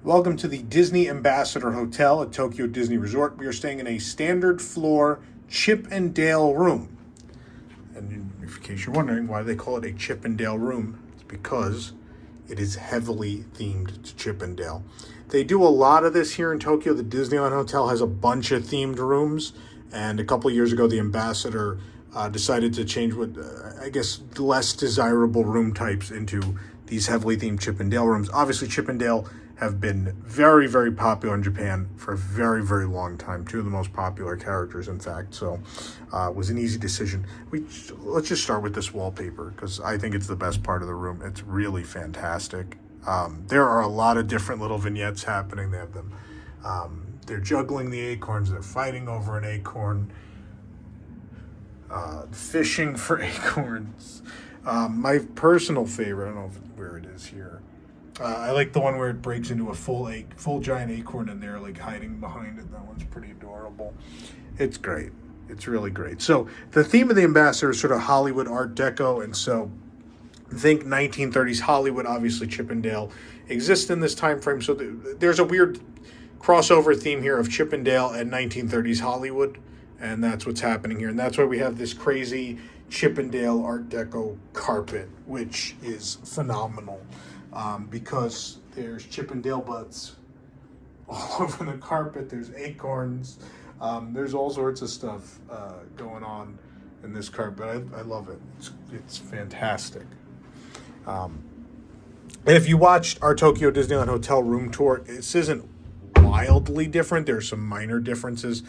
Welcome to the Disney Ambassador Hotel at Tokyo Disney Resort. We are staying in a standard floor Chip and Dale room. And in case you're wondering why they call it a Chip and Dale room, it's because it is heavily themed to Chip and Dale. They do a lot of this here in Tokyo. The Disneyland Hotel has a bunch of themed rooms, and a couple of years ago, the Ambassador decided to change what, I guess, less desirable room types into these heavily themed Chip and Dale rooms. Obviously, Chip and Dale have been very, very popular in Japan for a very, very long time. Two of the most popular characters, in fact. So it was an easy decision. Let's just start with this wallpaper, because I think it's the best part of the room. It's really fantastic. There are a lot of different little vignettes happening. They have them. They're juggling the acorns. They're fighting over an acorn. Fishing for acorns. My personal favorite, I don't know where it is here. I like the one where it breaks into a full giant acorn and they're like hiding behind it. That one's pretty adorable. It's great. It's really great. So the theme of the Ambassador is sort of Hollywood Art Deco, and so think 1930s Hollywood. Obviously, Chip and Dale exist in this time frame, so there's a weird crossover theme here of Chip and Dale and 1930s Hollywood, and that's what's happening here. And that's why we have this crazy Chip and Dale Art Deco carpet, which is phenomenal. Because there's Chip and Dale butts all over the carpet. There's acorns. There's all sorts of stuff going on in this carpet. I love it. It's fantastic. And if you watched our Tokyo Disneyland Hotel room tour, this isn't wildly different. There's some minor differences,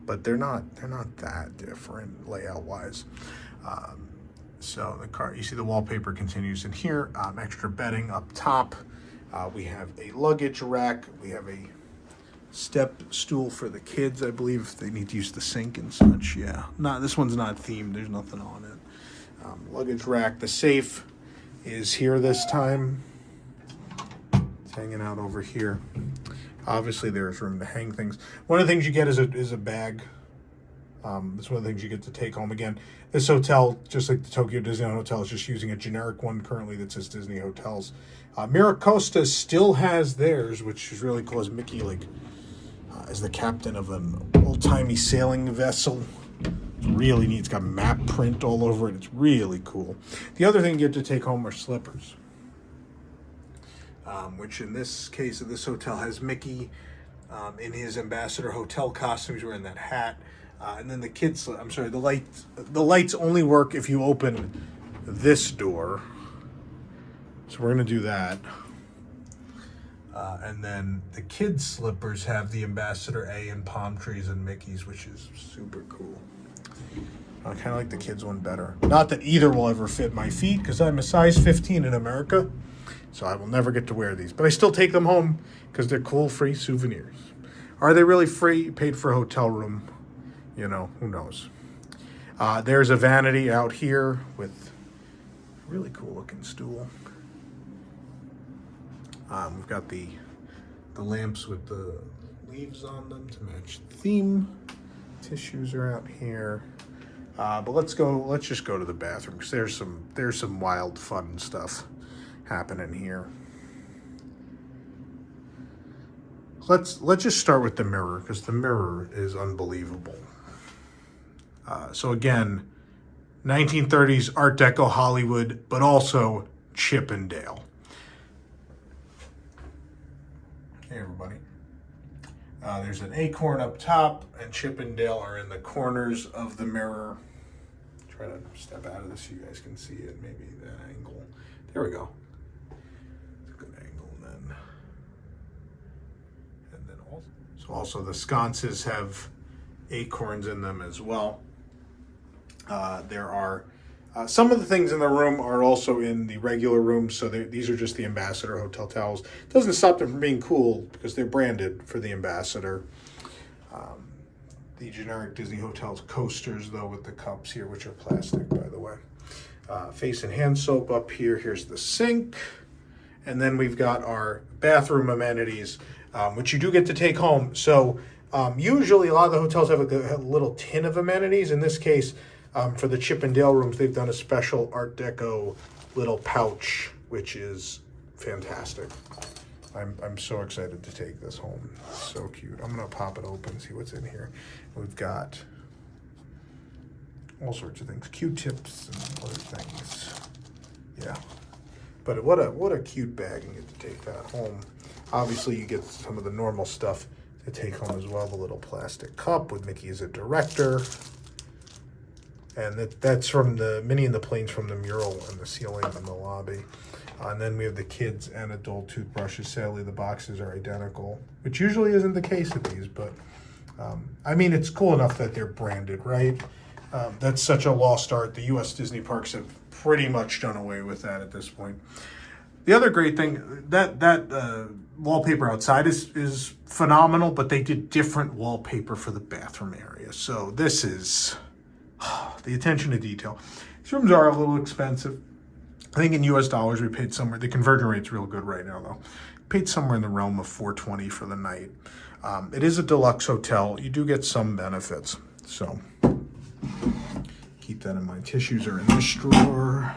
but they're not that different layout wise. So the car, you see the wallpaper continues in here. Extra bedding up top. We have a luggage rack. We have a step stool for the kids, I believe, if they need to use the sink and such. Yeah, this one's not themed. There's nothing on it. Luggage rack. The safe is here this time. It's hanging out over here. Obviously, there's room to hang things. One of the things you get is a bag. It's one of the things you get to take home. Again, this hotel, just like the Tokyo Disneyland Hotel, is just using a generic one currently that says Disney Hotels. Miracosta still has theirs, which is really cool, as Mickey, as the captain of an old-timey sailing vessel. It's really neat. It's got map print all over it. It's really cool. The other thing you get to take home are slippers, which in this case of this hotel has Mickey in his Ambassador Hotel costume. He's wearing that hat. And then the kids, the lights only work if you open this door. So we're going to do that. And then the kids' slippers have the Ambassador A and palm trees and Mickey's, which is super cool. I kind of like the kids' one better. Not that either will ever fit my feet, because I'm a size 15 in America. So I will never get to wear these. But I still take them home because they're cool, free souvenirs. Are they really free? Paid for a hotel room. You know, who knows? There's a vanity out here with a really cool looking stool. We've got the lamps with the leaves on them to match the theme. Tissues are out here. But let's just go to the bathroom, because there's some wild fun stuff happening here. Let's just start with the mirror, because the mirror is unbelievable. So again, 1930s Art Deco Hollywood, but also Chip and Dale. Hey everybody. There's an acorn up top, and Chip and Dale are in the corners of the mirror. Try to step out of this so you guys can see it, maybe that angle. There we go. It's a good angle then. And then also the sconces have acorns in them as well. There are some of the things in the room are also in the regular room, so these are just the Ambassador Hotel towels. Doesn't stop them from being cool because they're branded for the Ambassador. The generic Disney Hotels coasters, though, with the cups here, which are plastic, by the way. Face and hand soap up here. Here's the sink. And then we've got our bathroom amenities, which you do get to take home. So usually a lot of the hotels have a little tin of amenities. In this case, for the Chip and Dale rooms, they've done a special Art Deco little pouch, which is fantastic. I'm so excited to take this home. It's so cute. I'm gonna pop it open, see what's in here. We've got all sorts of things, Q-tips and other things. Yeah, but what a cute bag, and get to take that home. Obviously, you get some of the normal stuff to take home as well. The little plastic cup with Mickey as a director. And that's from the Minnie and the Planes from the mural in the ceiling in the lobby. And then we have the kids and adult toothbrushes. Sadly, the boxes are identical, which usually isn't the case with these, but I mean, it's cool enough that they're branded, right? That's such a lost art. The U.S. Disney parks have pretty much done away with that at this point. The other great thing, that wallpaper outside is phenomenal, but they did different wallpaper for the bathroom area. So this is the attention to detail. These rooms are a little expensive. I think in US dollars we paid somewhere, the conversion rate's real good right now though. Paid somewhere in the realm of $420 for the night. It is a deluxe hotel. You do get some benefits. So keep that in mind. Tissues are in this drawer.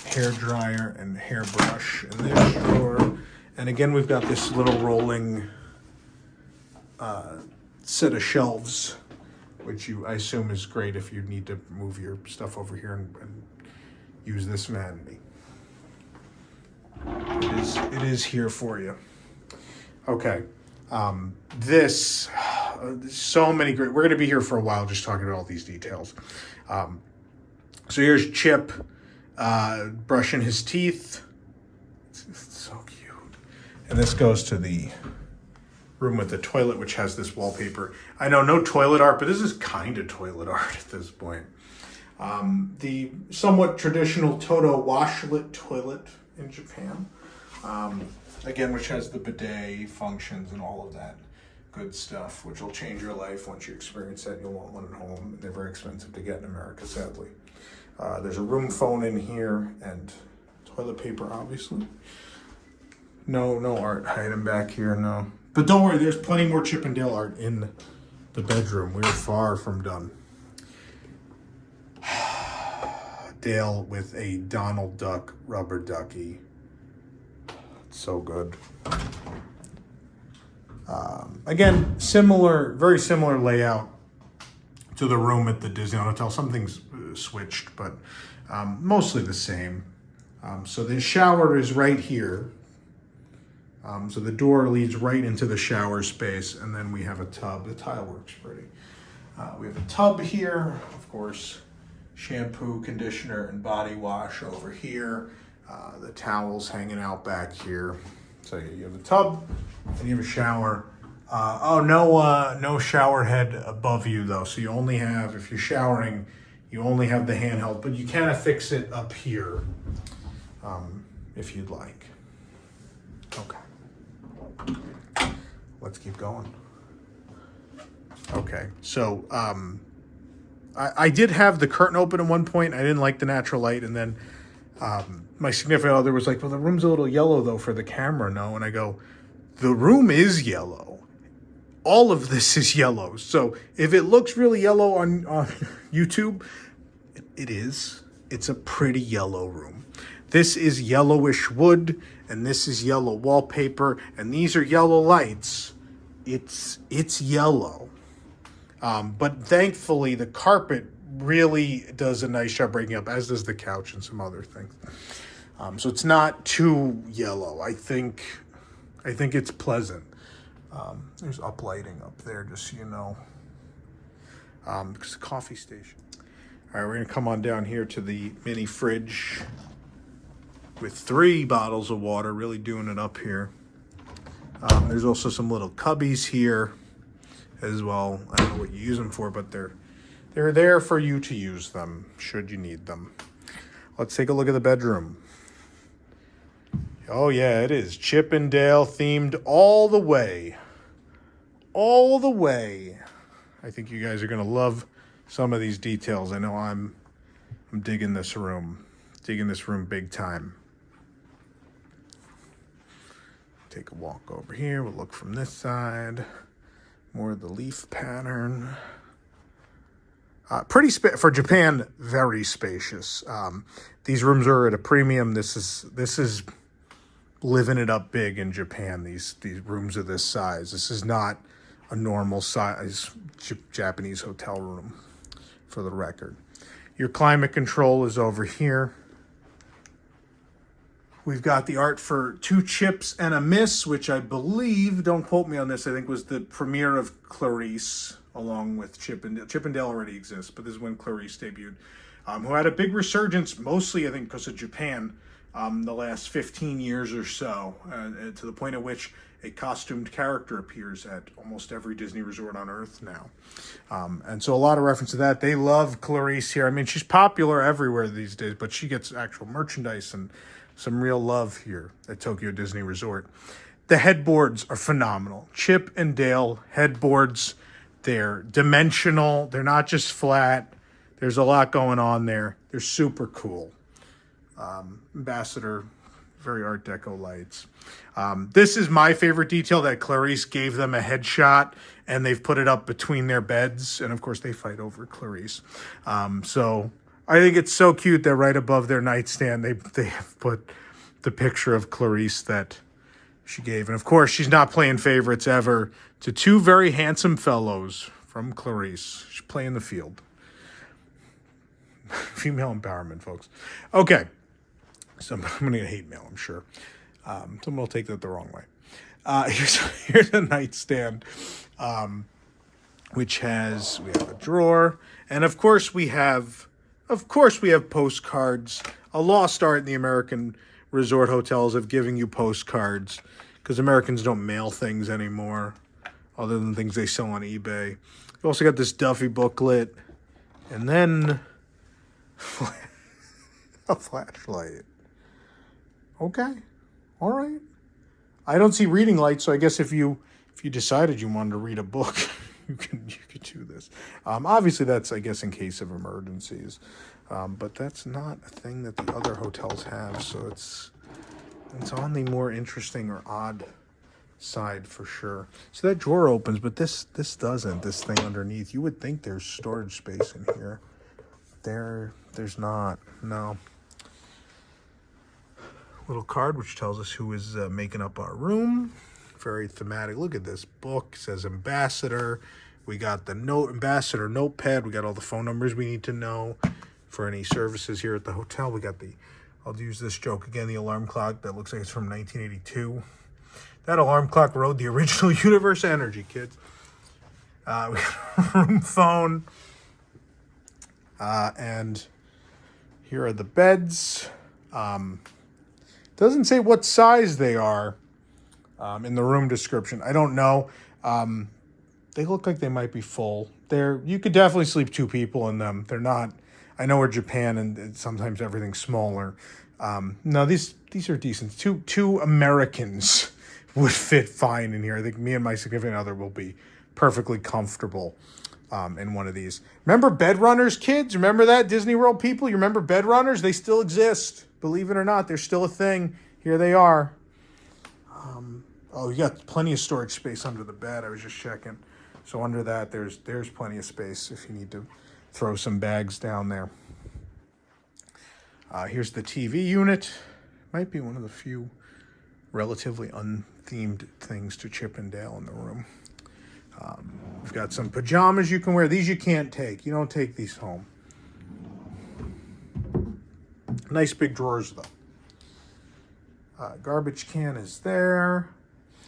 Hair dryer and hairbrush in this drawer. And again, we've got this little rolling set of shelves, which I assume is great if you need to move your stuff over here and use this vanity. It is here for you. Okay. So many great, we're going to be here for a while just talking about all these details. So here's Chip brushing his teeth. It's so cute. And this goes to the room with the toilet, which has this wallpaper. I know, no toilet art, but this is kind of toilet art at this point. The somewhat traditional Toto washlet toilet in Japan. Again, which has the bidet functions and all of that good stuff, which will change your life once you experience that. You'll want one at home. They're very expensive to get in America, sadly. There's a room phone in here and toilet paper, obviously. No art item back here, no. But don't worry, there's plenty more Chip and Dale art in the bedroom. We're far from done. Dale with a Donald Duck rubber ducky. It's so good. Again, very similar layout to the room at the Disneyland Hotel. Some things switched, but mostly the same. So the shower is right here. So the door leads right into the shower space, and then we have a tub. The tile works pretty. We have a tub here, of course, shampoo, conditioner, and body wash over here. The towels hanging out back here. So you have a tub, and you have a shower. No shower head above you though. So you only have, if you're showering, you only have the handheld, but you can affix it up here if you'd like. Okay. Let's keep going. Okay, so I did have the curtain open at one point. I didn't like the natural light, and then my significant other was like, well, the room's a little yellow though for the camera, no? And I go, the room is yellow. All of this is yellow. So if it looks really yellow on YouTube, it is. It's a pretty yellow room. This is yellowish wood, and this is yellow wallpaper, and these are yellow lights. It's yellow. But thankfully, the carpet really does a nice job breaking up, as does the couch and some other things. So it's not too yellow. I think it's pleasant. There's uplighting up there, just so you know. Because the coffee station. All right, we're gonna come on down here to the mini fridge with 3 bottles of water, really doing it up here. There's also some little cubbies here as well. I don't know what you use them for, but they're there for you to use them should you need them. Let's take a look at the bedroom. Oh yeah, it is Chip and Dale themed all the way. All the way. I think you guys are gonna love some of these details. I know I'm digging this room. Digging this room big time. Take a walk over here. We'll look from this side. More of the leaf pattern. For Japan, very spacious. These rooms are at a premium. This is living it up big in Japan. These rooms are this size. This is not a normal size Japanese hotel room, for the record. Your climate control is over here. We've got the art for Two Chips and a Miss, which I believe, don't quote me on this, I think was the premiere of Clarice, along with Chip and Dale. Chip and Dale already exists, but this is when Clarice debuted, who had a big resurgence, mostly, I think, because of Japan, the last 15 years or so, to the point at which a costumed character appears at almost every Disney resort on Earth now. And so a lot of reference to that. They love Clarice here. I mean, she's popular everywhere these days, but she gets actual merchandise and some real love here at Tokyo Disney Resort. The headboards are phenomenal. Chip and Dale headboards. They're dimensional. They're not just flat. There's a lot going on there. They're super cool. Ambassador, very Art Deco lights. This is my favorite detail, that Clarice gave them a headshot and they've put it up between their beds. And of course they fight over Clarice. So I think it's so cute that right above their nightstand, they have put the picture of Clarice that she gave. And of course, she's not playing favorites ever to two very handsome fellows from Clarice. She's playing the field. Female empowerment, folks. Okay. So I'm going to get hate mail, I'm sure. Someone will take that the wrong way. Here's a nightstand, which we have a drawer. And of course we have postcards. A lost art in the American resort hotels of giving you postcards, because Americans don't mail things anymore, other than things they sell on eBay. We also got this Duffy booklet, and then a flashlight. Okay, all right. I don't see reading lights, so I guess if you decided you wanted to read a book, you could do this. Obviously, that's, I guess, in case of emergencies, but that's not a thing that the other hotels have. So it's on the more interesting or odd side for sure. So that drawer opens, but this doesn't. This thing underneath, you would think there's storage space in here. There's not. No. Little card which tells us who is making up our room. Very thematic. Look at this book. It says Ambassador. We got the Ambassador notepad. We got all the phone numbers we need to know for any services here at the hotel. We got I'll use this joke again, the alarm clock that looks like it's from 1982. That alarm clock rode the original Universe Energy, kids. We got a room phone. And here are the beds. Doesn't say what size they are in the room description. I don't know. They look like they might be full. You could definitely sleep two people in them. They're not. I know we're Japan and sometimes everything's smaller. No, these are decent. Two Americans would fit fine in here. I think me and my significant other will be perfectly comfortable in one of these. Remember Bed Runners, kids? Remember that, Disney World people? You remember Bed Runners? They still exist. Believe it or not, they're still a thing. Here they are. You got plenty of storage space under the bed. I was just checking. So under that, there's plenty of space if you need to throw some bags down there. Here's the TV unit. Might be one of the few relatively unthemed things to Chip and Dale in the room. We've got some pajamas you can wear. These you can't take. You don't take these home. Nice big drawers, though. Garbage can is there.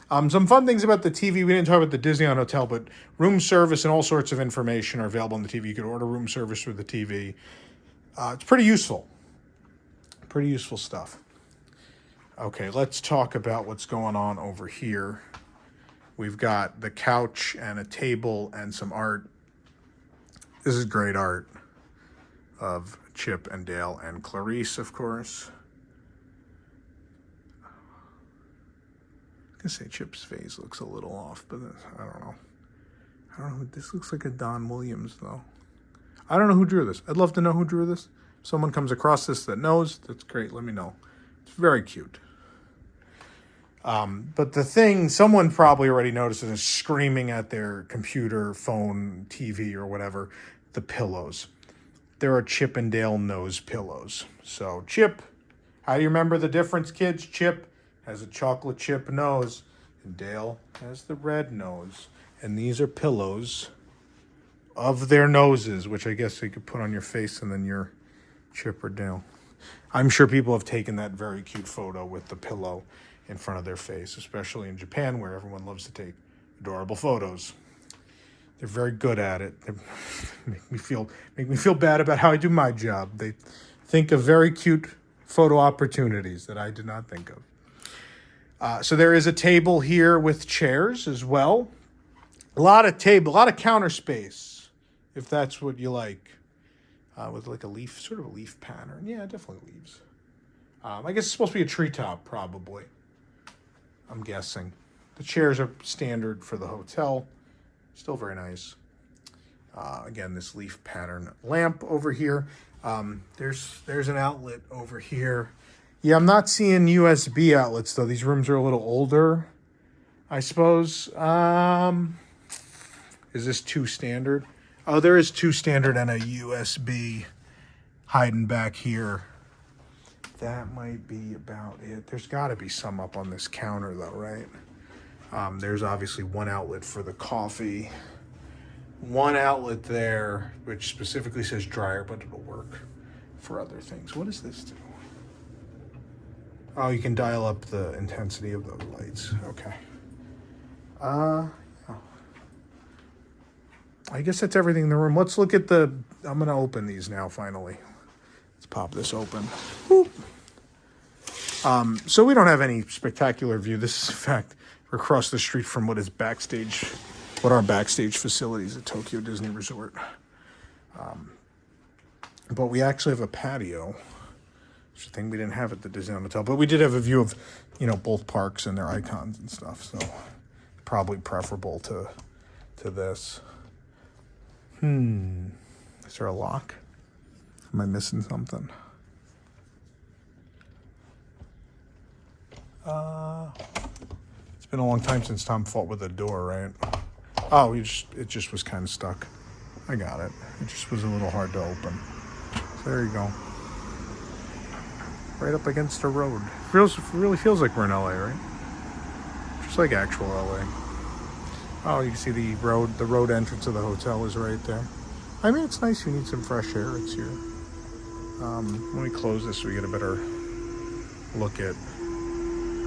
Some fun things about the TV. We didn't talk about the Disneyland Hotel, but room service and all sorts of information are available on the TV. You can order room service through the TV. It's pretty useful. Pretty useful stuff. Okay, let's talk about what's going on over here. We've got the couch and a table and some art. This is great art of Chip and Dale and Clarice, of course. I was gonna say Chip's face looks a little off, but I don't know. This looks like a Don Williams, though. I don't know who drew this. I'd love to know who drew this. If someone comes across this that knows, that's great. Let me know. It's very cute. But the thing someone probably already noticed is screaming at their computer, phone, TV, or whatever. the pillows. There are Chip and Dale nose pillows. So Chip, how do you remember the difference, kids? Chip has a chocolate chip nose, and Dale has the red nose. And these are pillows of their noses, which I guess you could put on your face and then you're Chip or Dale. I'm sure people have taken that very cute photo with the pillow in front of their face, especially in Japan where everyone loves to take adorable photos. They're very good at it. They make me feel bad about how I do my job. They think of very cute photo opportunities that I did not think of. So there is a table here with chairs as well. A lot of counter space, if that's what you like. With like a leaf, sort of a leaf pattern. Yeah, definitely leaves. I guess it's supposed to be a treetop, probably. I'm guessing. The chairs are standard for the hotel. Still very nice. Again, this leaf pattern lamp over here. There's an outlet over here. Yeah, I'm not seeing USB outlets, though. These rooms are a little older, I suppose. Is this 2 standard? Oh, there is 2 standard and a USB hiding back here. That might be about it. There's got to be some up on this counter, though, right? There's obviously one outlet for the coffee. One outlet there, which specifically says dryer, but it'll work for other things. What does this do? Oh, you can dial up the intensity of the lights. Okay. I guess that's everything in the room. Let's look at I'm going to open these now, finally. Let's pop this open. Boop. So we don't have any spectacular view. This is, in fact, we're across the street from what are backstage facilities at Tokyo Disney Resort. But we actually have a patio, which is a thing we didn't have at the Disneyland Hotel. But we did have a view of, both parks and their icons and stuff. So probably preferable to this. Is there a lock? Am I missing something? It's been a long time since Tom fought with a door, right? Oh, it just was kind of stuck. I got it. It just was a little hard to open. So there you go. Right up against the road. Really feels like we're in LA, right? Just like actual LA. Oh, you can see the road entrance of the hotel is right there. I mean, it's nice. You need some fresh air. It's here. Let me close this so we get a better look at.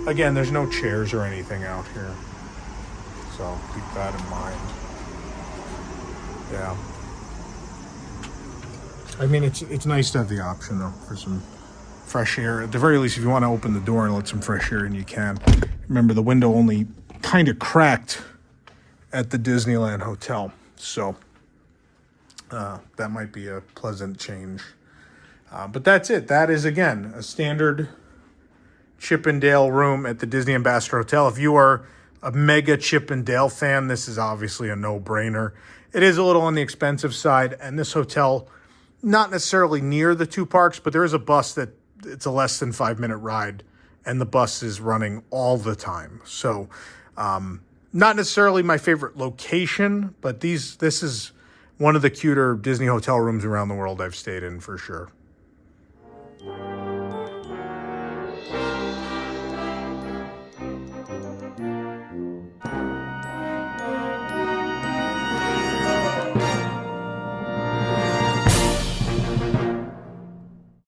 Again, there's no chairs or anything out here, so keep that in mind. Yeah. I mean, it's nice to have the option though for some fresh air. At the very least, if you want to open the door and let some fresh air in, you can. Remember, the window only kind of cracked at the Disneyland Hotel, so that might be a pleasant change. But that's it. That is, again, a standard Chip and Dale room at the Disney Ambassador Hotel. If you are a mega Chip and Dale fan, this is obviously a no-brainer. It is a little on the expensive side, and this hotel, not necessarily near the 2 parks, but there is a bus that it's a less than 5-minute ride, and the bus is running all the time. So, not necessarily my favorite location, but this is one of the cuter Disney hotel rooms around the world I've stayed in for sure.